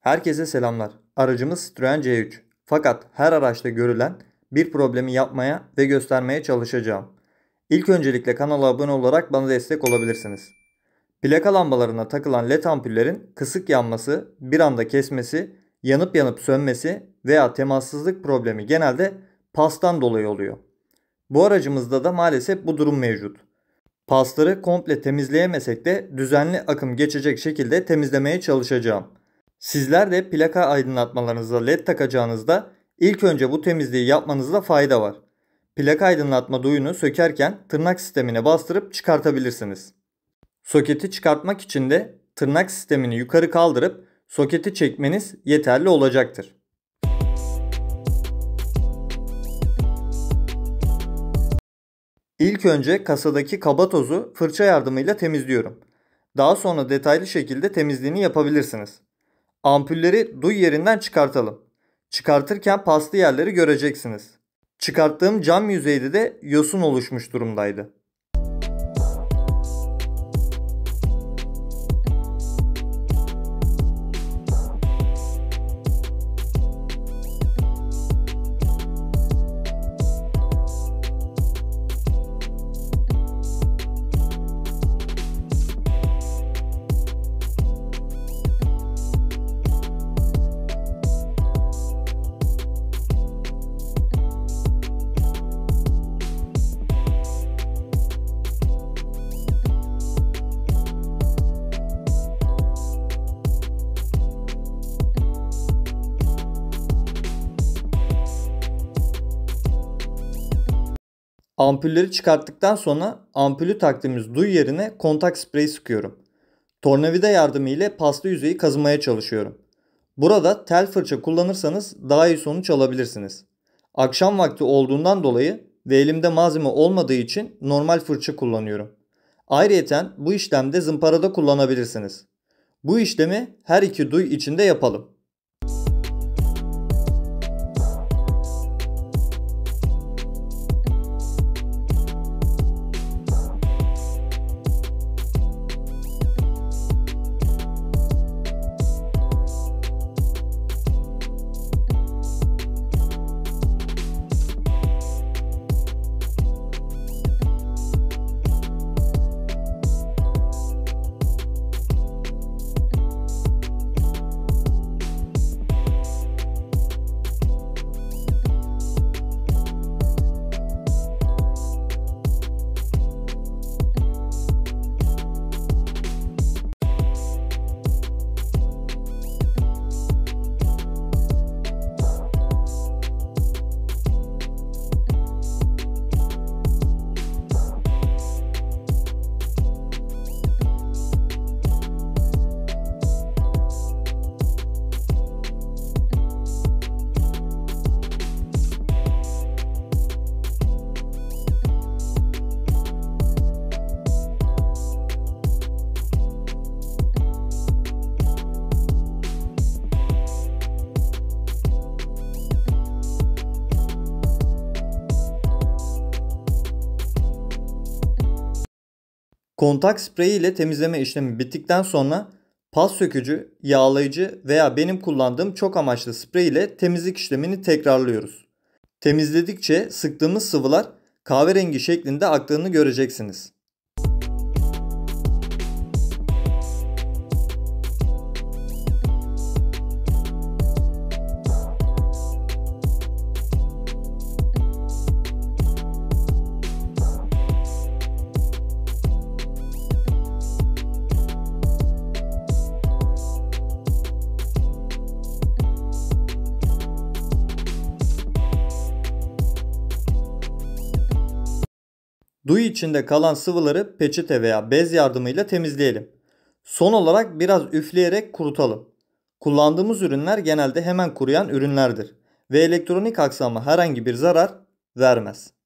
Herkese selamlar. Aracımız Citroen C3. Fakat her araçta görülen bir problemi yapmaya ve göstermeye çalışacağım. İlk öncelikle kanala abone olarak bana destek olabilirsiniz. Plaka lambalarına takılan led ampullerin kısık yanması, bir anda kesmesi, yanıp yanıp sönmesi veya temassızlık problemi genelde pastan dolayı oluyor. Bu aracımızda da maalesef bu durum mevcut. Pasları komple temizleyemesek de düzenli akım geçecek şekilde temizlemeye çalışacağım. Sizler de plaka aydınlatmalarınıza led takacağınızda ilk önce bu temizliği yapmanızda fayda var. Plaka aydınlatma duyunu sökerken tırnak sistemine bastırıp çıkartabilirsiniz. Soketi çıkartmak için de tırnak sistemini yukarı kaldırıp soketi çekmeniz yeterli olacaktır. İlk önce kasadaki kaba tozu fırça yardımıyla temizliyorum. Daha sonra detaylı şekilde temizliğini yapabilirsiniz. Ampulleri duy yerinden çıkartalım. Çıkartırken paslı yerleri göreceksiniz. Çıkarttığım cam yüzeyde de yosun oluşmuş durumdaydı. Ampulleri çıkarttıktan sonra ampulü taktığımız duy yerine kontak spreyi sıkıyorum. Tornavida yardımı ile paslı yüzeyi kazımaya çalışıyorum. Burada tel fırça kullanırsanız daha iyi sonuç alabilirsiniz. Akşam vakti olduğundan dolayı ve elimde malzeme olmadığı için normal fırça kullanıyorum. Ayrıyeten bu işlemde zımparada kullanabilirsiniz. Bu işlemi her iki duy içinde yapalım. Kontak spreyi ile temizleme işlemi bittikten sonra pas sökücü, yağlayıcı veya benim kullandığım çok amaçlı sprey ile temizlik işlemini tekrarlıyoruz. Temizledikçe sıktığımız sıvılar kahverengi şeklinde aktığını göreceksiniz. Duy içinde kalan sıvıları peçete veya bez yardımıyla temizleyelim. Son olarak biraz üfleyerek kurutalım. Kullandığımız ürünler genelde hemen kuruyan ürünlerdir ve elektronik aksama herhangi bir zarar vermez.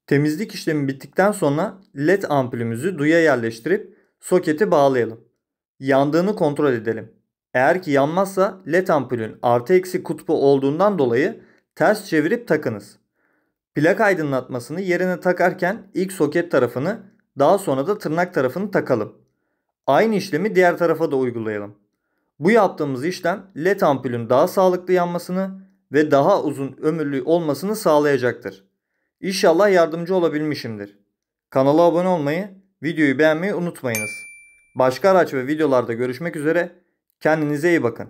Temizlik işlemi bittikten sonra led ampulümüzü duya yerleştirip soketi bağlayalım. Yandığını kontrol edelim. Eğer ki yanmazsa led ampulün artı eksi kutbu olduğundan dolayı ters çevirip takınız. Plak aydınlatmasını yerine takarken ilk soket tarafını, daha sonra da tırnak tarafını takalım. Aynı işlemi diğer tarafa da uygulayalım. Bu yaptığımız işlem led ampulün daha sağlıklı yanmasını ve daha uzun ömürlü olmasını sağlayacaktır. İnşallah yardımcı olabilmişimdir. Kanala abone olmayı, videoyu beğenmeyi unutmayınız. Başka araç ve videolarda görüşmek üzere. Kendinize iyi bakın.